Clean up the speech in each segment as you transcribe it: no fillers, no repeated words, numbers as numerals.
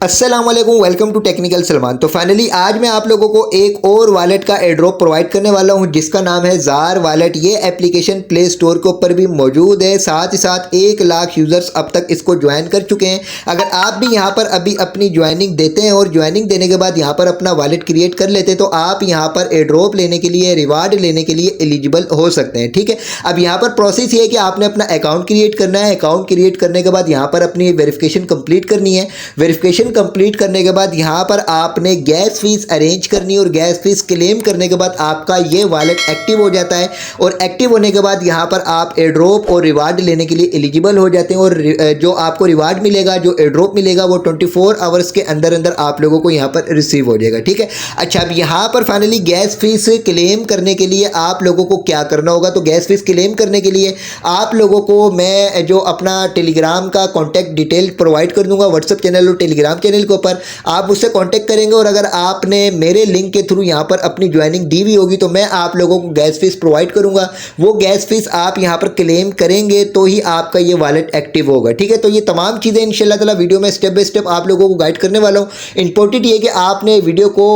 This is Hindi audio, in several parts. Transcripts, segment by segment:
अस्सलाम वालेकुम, वेलकम टू टेक्निकल सलमान। तो फाइनली आज मैं आप लोगों को एक और वॉलेट का एयरड्रॉप प्रोवाइड करने वाला हूं जिसका नाम है जार वॉलेट। ये एप्लीकेशन प्ले स्टोर के ऊपर भी मौजूद है, साथ ही साथ 1 लाख यूज़र्स अब तक इसको ज्वाइन कर चुके हैं। अगर आप भी यहां पर अभी अपनी ज्वाइनिंग देते हैं और ज्वाइनिंग देने के बाद यहां पर अपना वॉलेट क्रिएट कर लेते हैं तो आप यहां पर एयरड्रॉप लेने के लिए, रिवार्ड लेने के लिए एलिजिबल हो सकते हैं। ठीक है, अब यहाँ पर प्रोसेस ये है कि आपने अपना अकाउंट क्रिएट करना है। अकाउंट क्रिएट करने के बाद यहाँ पर अपनी वेरिफिकेशन कंप्लीट करनी है। वेरिफिकेशन कंप्लीट करने के बाद यहाँ पर आपने गैस फीस अरेंज करनी है और गैस फीस क्लेम करने के बाद आपका ये वॉलेट एक्टिव हो जाता है। और एक्टिव होने के बाद यहाँ पर आप एयरड्रॉप और रिवार्ड लेने के लिए एलिजिबल हो जाते हैं। और जो आपको रिवार्ड मिलेगा, जो एयरड्रॉप मिलेगा, वो 24 आवर्स के अंदर अंदर आप लोगों को यहाँ पर रिसीव हो जाएगा। ठीक है, अच्छा अब यहाँ पर फाइनली गैस फीस क्लेम करने के लिए आप लोगों को क्या करना होगा। तो गैस फीस क्लेम करने के लिए आप लोगों को मैं जो अपना टेलीग्राम का कॉन्टैक्ट डिटेल प्रोवाइड कर दूंगा, व्हाट्सएप चैनल और टेलीग्राम चैनल के ऊपर आप उससे कांटेक्ट करेंगे। और अगर आपने मेरे लिंक के थ्रू यहां पर अपनी ज्वाइनिंग दी हुई होगी तो मैं आप लोगों को गैस फीस प्रोवाइड करूंगा। वो गैस फीस आप यहां पर क्लेम करेंगे तो ही आपका ये वॉलेट एक्टिव होगा। ठीक है, तो ये तमाम चीज़ें इंशाल्लाह ताला वीडियो में स्टेप बाय स्टेप आप लोगों को गाइड करने वाला हूँ। इंपॉर्टेंट ये कि आपने वीडियो को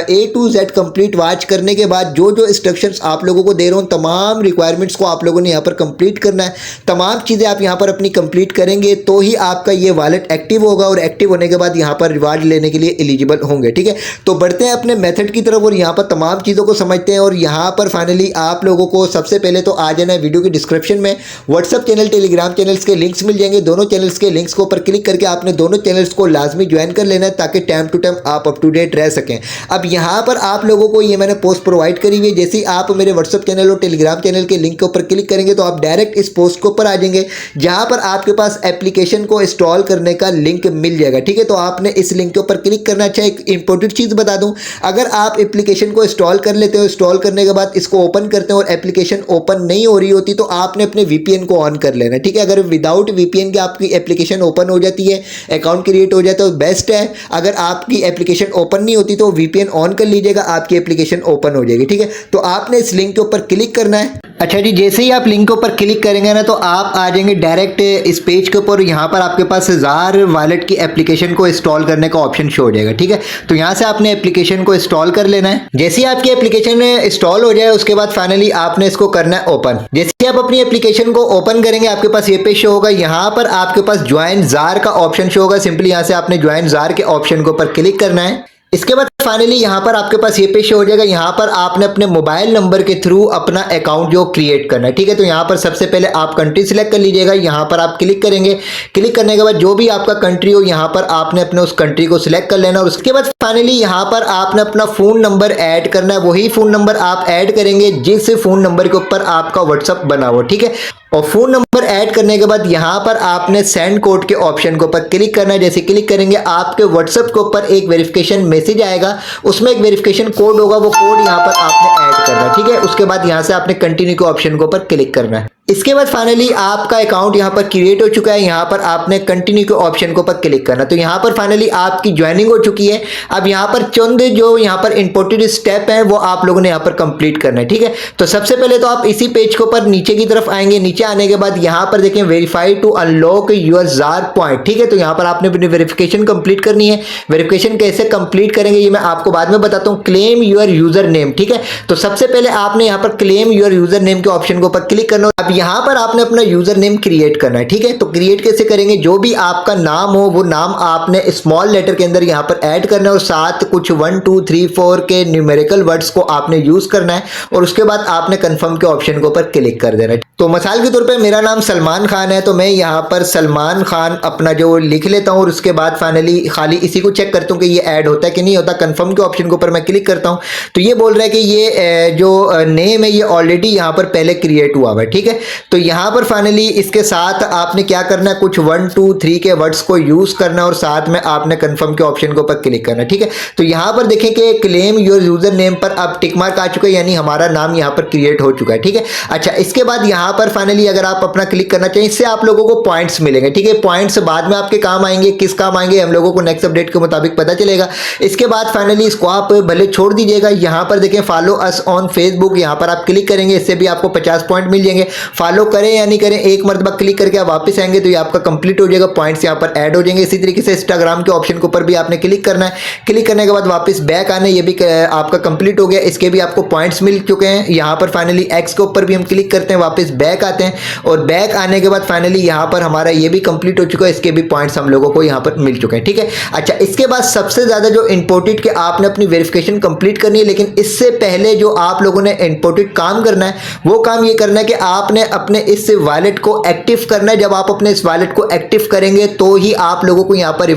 A to Z complete watch करने के बाद जो जो इंस्ट्रक्शंस आप लोगों को दे रहा हूँ, तमाम रिक्वायरमेंट्स को आप लोगों ने यहाँ पर कंप्लीट करना है। तमाम चीज़ें आप यहाँ पर अपनी कंप्लीट करेंगे तो ही आपका ये वॉलेट एक्टिव होगा और एक्टिव होने के बाद यहाँ पर रिवार्ड लेने के लिए एलिजिबल होंगे। ठीक है, तो बढ़ते हैं अपने मेथड की तरफ और यहाँ पर तमाम चीज़ों को समझते हैं। और यहाँ पर फाइनली आप लोगों को सबसे पहले तो आ जाना है वीडियो के डिस्क्रिप्शन में व्हाट्सएप चैनल, टेलीग्राम चैनल्स के लिंक्स मिल जाएंगे। दोनों चैनल्स के लिंक्स के ऊपर क्लिक करके आपने दोनों चैनल्स को लाजमी ज्वाइन कर लेना है ताकि टाइम टू टाइम आप अप टू डेट रह सकें। अब यहाँ पर आप लोगों को ये मैंने पोस्ट प्रोवाइड करी हुई है। जैसे ही आप मेरे व्हाट्सएप चैनल और टेलीग्राम चैनल के लिंक के ऊपर क्लिक करेंगे तो आप डायरेक्ट इस पोस्ट के ऊपर आ जाएंगे जहाँ पर आपके पास एप्लीकेशन को इंस्टॉल करने का लिंक मिल जाएगा। ठीक है, तो आपने इस लिंक के ऊपर क्लिक करना। अच्छा एक इंपॉर्टेंट चीज़ बता दूं, अगर आप एप्लीकेशन को इंस्टॉल कर लेते हो, इंस्टॉल करने के बाद इसको ओपन करते हो और एप्लीकेशन ओपन नहीं हो रही होती तो आपने अपने VPN को ऑन कर लेना। ठीक है, अगर विदाउट VPN के आपकी एप्लीकेशन ओपन हो जाती है, अकाउंट क्रिएट हो जाता है तो बेस्ट है। अगर आपकी एप्लीकेशन ओपन नहीं होती तो VPN ऑन कर लीजिएगा, आपकी एप्लीकेशन ओपन हो जाएगी। ठीक है, तो आपने इस लिंक के ऊपर क्लिक करना है। अच्छा जी, जैसे ही आप लिंक के ऊपर क्लिक करेंगे ना तो आप आ जाएंगे डायरेक्ट इस पेज के ऊपर। यहाँ पर आपके पास जार वॉलेट की एप्लीकेशन को इंस्टॉल करने का ऑप्शन शो हो जाएगा। ठीक है, तो यहाँ से आपने एप्लीकेशन को इंस्टॉल कर लेना है। जैसे ही आपकी एप्लीकेशन इंस्टॉल हो जाए उसके बाद फाइनली आपने इसको करना है ओपन। जैसे ही आप अपनी एप्लीकेशन को ओपन करेंगे आपके पास ये पेज शो होगा। यहाँ पर आपके पास ज्वाइन जार का ऑप्शन शो होगा। सिंपली यहाँ से आपने ज्वाइन जार के ऑप्शन के ऊपर क्लिक करना है। इसके बाद फाइनली यहाँ पर आपके पास ये पेज शो हो जाएगा। यहाँ पर आपने अपने मोबाइल नंबर के थ्रू अपना अकाउंट जो क्रिएट करना है। ठीक है, तो यहाँ पर सबसे पहले आप कंट्री सिलेक्ट कर लीजिएगा। यहाँ पर आप क्लिक करेंगे। क्लिक करने के बाद जो भी आपका कंट्री हो यहाँ पर आपने अपने उस कंट्री को सिलेक्ट कर लेना। और उसके बाद फाइनली यहाँ पर आपने अपना फ़ोन नंबर ऐड करना है। वही फ़ोन नंबर आप ऐड करेंगे जिस फ़ोन नंबर के ऊपर आपका व्हाट्सअप बना हो। ठीक है, और फ़ोन नंबर ऐड करने के बाद यहाँ पर आपने सेंड कोड के ऑप्शन के ऊपर क्लिक करना है। जैसे क्लिक करेंगे आपके व्हाट्सएप के ऊपर एक वेरिफिकेशन मैसेज आएगा, उसमें एक वेरिफिकेशन कोड होगा, वो कोड यहाँ पर आपने ऐड करना है। ठीक है, उसके बाद यहाँ से आपने कंटिन्यू के ऑप्शन के ऊपर क्लिक करना है। इसके बाद फाइनली आपका अकाउंट यहाँ पर क्रिएट हो चुका है। यहाँ पर आपने कंटिन्यू के ऑप्शन के ऊपर क्लिक करना। तो यहाँ पर फाइनली आपकी ज्वाइनिंग हो चुकी है। अब यहाँ पर चंद जो यहाँ पर इंपॉर्टेंट स्टेप है वो आप लोगों ने यहाँ पर कंप्लीट करना है। ठीक है, तो सबसे पहले तो आप इसी पेज के ऊपर नीचे की तरफ आएंगे। नीचे आने के बाद यहाँ पर देखें verify to unlock your jar point. ठीक है, तो यहाँ पर आपने अपनी वेरिफिकेशन कंप्लीट करनी है। वेरिफिकेशन कैसे कंप्लीट करेंगे ये मैं आपको बाद में बताता हूँ। Claim your user name. ठीक है, तो सबसे पहले आपने यहाँ पर क्लेम योर यूजर नेम के ऑप्शन के ऊपर क्लिक करना। अब यहाँ पर आपने अपना यूजर नेम क्रिएट करना है। ठीक है, तो क्रिएट कैसे करेंगे, जो भी आपका नाम हो वो नाम आपने स्मॉल लेटर के अंदर यहाँ पर ऐड करना है और साथ कुछ 1 2 3 4 के न्यूमेरिकल वर्ड्स को आपने यूज करना है। और उसके बाद आपने कंफर्म के ऑप्शन के ऊपर क्लिक कर देना है। तो मिसाल के तौर पे मेरा नाम सलमान खान है तो मैं यहाँ पर सलमान खान अपना जो लिख लेता हूँ और उसके बाद फाइनली खाली इसी को चेक करता हूँ कि ये ऐड होता है कि नहीं होता। कंफर्म के ऑप्शन के ऊपर मैं क्लिक करता हूँ तो ये बोल रहा है कि ये जो नेम है ये ऑलरेडी यहाँ पर पहले क्रिएट हुआ है। ठीक है, तो यहाँ पर फाइनली इसके साथ आपने क्या करना है, कुछ 1 2 3 के वर्ड्स को यूज करना और साथ में आपने कंफर्म के ऑप्शन के ऊपर क्लिक करना। ठीक है, तो यहाँ पर देखें कि क्लेम योर यूजर नेम पर अब टिक मार्क आ चुका है, यानी हमारा नाम यहाँ पर क्रिएट हो चुका है। ठीक है, अच्छा इसके बाद यहाँ पर फाइनली अगर आप अपना क्लिक करना चाहिए इससे आप लोगों को पॉइंट्स मिलेंगे। ठीक है, पॉइंट्स बाद में आपके काम आएंगे, किस काम आएंगे हम लोगों को नेक्स्ट अपडेट के मुताबिक पता चलेगा। इसके बाद फाइनली इसको आप भले छोड़ दीजिएगा। यहाँ पर देखें फॉलो अस ऑन फेसबुक, यहाँ पर आप क्लिक करेंगे इससे भी आपको 50 पॉइंट मिल जाएंगे। फॉलो करें या नहीं करें, एक मरतबा क्लिक करके आप वापस आएंगे तो ये आपका कंप्लीट हो जाएगा, पॉइंट्स यहाँ पर ऐड हो जाएंगे। इसी तरीके से इंस्टाग्राम के ऑप्शन के ऊपर भी आपने क्लिक करना है, क्लिक करने के बाद वापस बैक आना है, ये भी आपका कंप्लीट हो गया, इसके भी आपको पॉइंट्स मिल चुके हैं। यहाँ पर फाइनली एक्स के ऊपर भी हम क्लिक करते हैं, वापस बैक आते हैं और बैक आने के बाद फाइनली यहाँ पर हमारा ये भी कंप्लीट हो चुका है, इसके भी पॉइंट्स हम लोगों को यहाँ पर मिल चुके हैं, ठीक है। अच्छा, इसके बाद सबसे ज़्यादा जो इंपॉर्टेंट कि आपने अपनी वेरिफिकेशन कंप्लीट करनी है, लेकिन इससे पहले जो आप लोगों ने इंपॉर्टेंट काम करना है वो काम ये करना है कि आपने अपने इस वॉलेट को एक्टिव करना है। जब आप अपने इस वॉलेट को एक्टिव करेंगे तो ही आप लोगों को यहाँ पर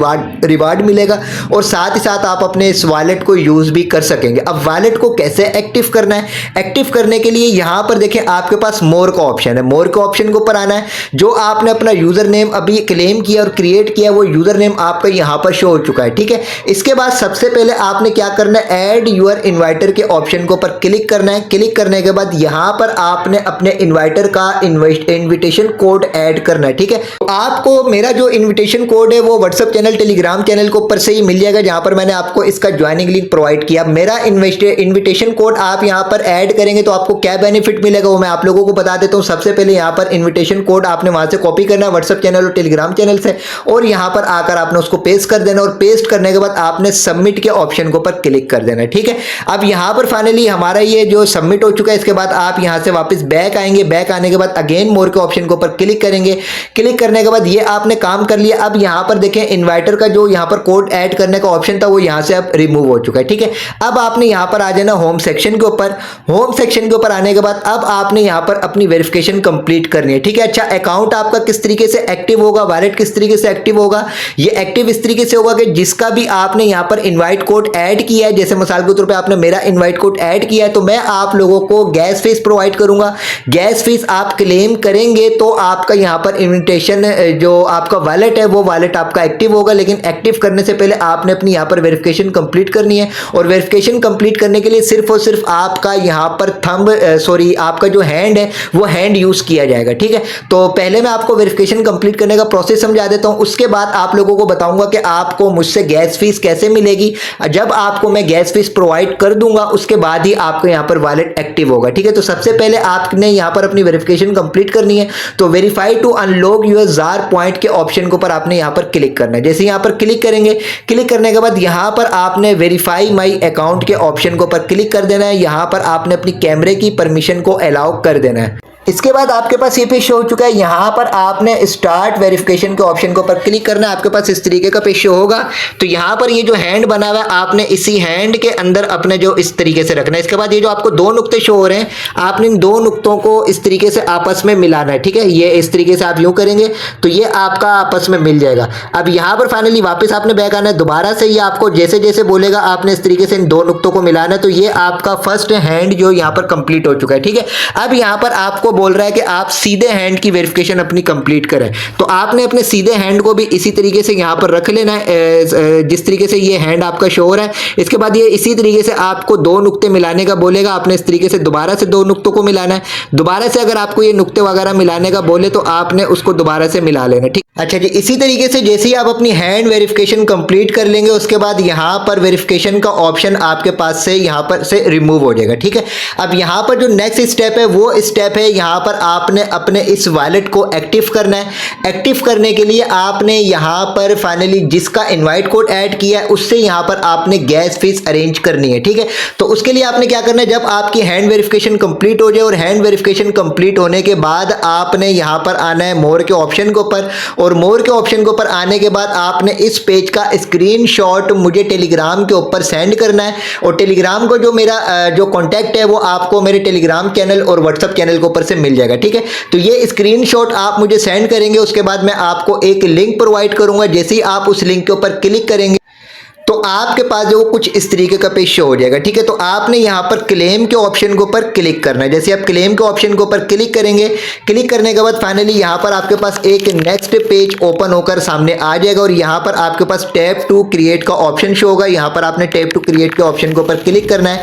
रिवार्ड मिलेगा और साथ ही साथ आप अपने इस वॉलेट को यूज़ भी कर सकेंगे। अब वॉलेट को कैसे एक्टिव करना है, एक्टिव करने के लिए यहाँ पर देखें आपके पास मोर का ऑप्शन है, मोर के ऑप्शन के ऊपर आना है। जो आपने अपना यूज़र नेम अभी क्लेम किया और क्रिएट किया वो यूज़र नेम आपका यहाँ पर शो हो चुका है, ठीक है। इसके बाद सबसे पहले आपने क्या करना है, ऐड यूर इन्वाइटर के ऑप्शन के ऊपर क्लिक करना है। क्लिक करने के बाद यहाँ पर आपने अपने इन्वाइटर का इन्विटेशन कोड ऐड करना है, ठीक है। तो आपको मेरा जो इन्विटेशन कोड है वो व्हाट्सएप चैनल, टेलीग्राम चैनल के ऊपर से ही मिल जाएगा, जहाँ पर मैंने आपको इसका ज्वाइनिंग लिंक प्रोवाइड किया। मेरा इन्विटेशन कोड आप यहाँ पर ऐड करेंगे तो आपको क्या बेनिफिट मिलेगा वो मैं आप लोगों को बता देता हूँ। सबसे पहले यहाँ पर इन्विटेशन कोड आपने वहां से कॉपी करना है व्हाट्सएप चैनल और टेलीग्राम चैनल से, और यहाँ पर आकर आपने उसको पेस्ट कर देना, और पेस्ट करने के बाद आपने सबमिट के ऑप्शन के ऊपर क्लिक कर देना, ठीक है। अब यहाँ पर फाइनली हमारा ये जो सबमिट हो चुका है, इसके बाद आप यहाँ से वापस बैक आएंगे, बैक आने के बाद अगेन मोर के ऑप्शन के ऊपर क्लिक करेंगे। क्लिक करने के बाद ये आपने काम कर लिया। अब यहाँ पर देखें इन्वाइटर का जो यहाँ पर कोड ऐड करने का ऑप्शन था वो यहाँ से अब रिमूव हो चुका है, ठीक है। अब आपने यहाँ पर आ जाना होम सेक्शन के ऊपर। होम सेक्शन के ऊपर आने के बाद अब आपने यहाँ पर अपनी वेरिफिकेशन कंप्लीट करनी है, ठीक है। अच्छा, अकाउंट आपका किस तरीके से एक्टिव होगा, वॉलेट किस तरीके से एक्टिव होगा, ये एक्टिव इस तरीके से होगा कि जिसका भी आपने यहाँ पर इनवाइट कोड ऐड किया है, जैसे मिसाल के तौर पे आपने मेरा इनवाइट कोड ऐड किया है तो मैं आप लोगों को गैस फीस प्रोवाइड करूंगा। गैस फीस आप क्लेम करेंगे तो आपका यहाँ पर इन्विटेशन जो आपका वॉलेट है वो वॉलेट आपका एक्टिव होगा, लेकिन एक्टिव करने से पहले आपने अपनी यहाँ पर वेरिफिकेशन कंप्लीट करनी है। और वेरिफिकेशन कंप्लीट करने के लिए सिर्फ और सिर्फ आपका यहाँ पर आपका जो हैंड है वो हैंड यूज किया जाएगा, ठीक है। तो पहले मैं आपको वेरिफिकेशन कंप्लीट करने का प्रोसेस समझा देता हूं, उसके बाद आप लोगों को बताऊंगा कि आपको मुझसे गैस फीस कैसे मिलेगी। जब आपको मैं गैस फीस प्रोवाइड कर दूंगा उसके बाद ही आपको यहाँ पर वॉलेट एक्टिव होगा, ठीक है। तो सबसे पहले आपने यहाँ पर अपनी वेरिफिकेशन कंप्लीट करनी है, तो verify to unlock your jar point के ऑप्शन के ऊपर आपने यहाँ पर क्लिक करना है। जैसे यहाँ पर क्लिक करेंगे, क्लिक करने के बाद यहाँ पर आपने वेरीफाई माई अकाउंट के ऑप्शन के ऊपर क्लिक कर देना है। यहाँ पर आपने अपनी कैमरे की परमिशन को अलाउ कर देना है। इसके बाद आपके पास ये पेज शो हो चुका है, यहाँ पर आपने स्टार्ट वेरिफिकेशन के ऑप्शन के ऊपर क्लिक करना है। आपके पास इस तरीके का पेज शो होगा। तो यहाँ पर ये जो हैंड बना हुआ है आपने इसी हैंड के अंदर अपने जो इस तरीके से रखना है। इसके बाद ये जो आपको दो नुक्ते शो हो रहे हैं आपने इन दो नुक्तों को इस तरीके से आपस में मिलाना है, ठीक है। ये इस तरीके से आप यूं करेंगे तो ये आपका आपस में मिल जाएगा। अब यहाँ पर फाइनली वापस आपने बैक आना है, दोबारा से ये आपको जैसे जैसे बोलेगा आपने इस तरीके से इन दो नुक्तों को मिलाना है। तो ये आपका फर्स्ट हैंड जो यहाँ पर कंप्लीट हो चुका है, ठीक है। अब यहाँ पर आपको बोल रहा है कि आप सीधे हैंड की वेरिफिकेशन अपनी कंप्लीट करें, तो आपने अपने सीधे हैंड को भी इसी तरीके से यहाँ पर रख लेना है जिस तरीके से ये हैंड आपका शो हो रहा है। इसके बाद ये इसी तरीके से आपको दो नुक्ते मिलाने का बोलेगा, आपने इस तरीके से दोबारा से दो नुक्तों को मिलाना है। दोबारा से अगर आपको ये नुक्ते वगैरह मिलाने का बोले तो आपने उसको दोबारा से मिला लेना, ठीक। अच्छा जी, इसी तरीके से जैसे ही आप अपनी हैंड वेरिफिकेशन कंप्लीट कर लेंगे उसके बाद यहाँ पर वेरिफिकेशन का ऑप्शन आपके पास से यहाँ पर से रिमूव हो जाएगा, ठीक है। अब यहाँ पर जो नेक्स्ट स्टेप है वो स्टेप है यहाँ पर आपने अपने इस वॉलेट को एक्टिव करना है। एक्टिव करने के लिए आपने यहाँ पर फाइनली जिसका इनवाइट कोड ऐड किया है उससे यहाँ पर आपने गैस फीस अरेंज करनी है, ठीक है। तो उसके लिए आपने क्या करना है, जब आपकी हैंड वेरिफिकेशन कंप्लीट हो जाए और हैंड वेरिफिकेशन कंप्लीट होने के बाद आपने यहाँ पर आना है मोर के ऑप्शन के ऊपर, और मोर के ऑप्शन के ऊपर आने के बाद आपने इस पेज का स्क्रीनशॉट मुझे टेलीग्राम के ऊपर सेंड करना है। और टेलीग्राम को जो मेरा जो कॉन्टैक्ट है वो आपको मेरे टेलीग्राम चैनल और व्हाट्सएप चैनल के ऊपर से मिल जाएगा, ठीक है। तो ये स्क्रीनशॉट आप मुझे सेंड करेंगे, उसके बाद मैं आपको एक लिंक प्रोवाइड करूंगा। जैसे ही आप उस लिंक के ऊपर क्लिक करेंगे तो आपके पास जो कुछ इस तरीके का पेज शो हो जाएगा, ठीक है। तो आपने यहाँ पर क्लेम के ऑप्शन के ऊपर क्लिक करना है। जैसे आप क्लेम के ऑप्शन के ऊपर क्लिक करेंगे, क्लिक करने के बाद फाइनली यहाँ पर आपके पास एक नेक्स्ट पेज ओपन होकर सामने आ जाएगा, और यहाँ पर आपके पास टैप टू क्रिएट का ऑप्शन शो होगा। यहाँ पर आपने टैप टू क्रिएट के ऑप्शन के ऊपर क्लिक करना है।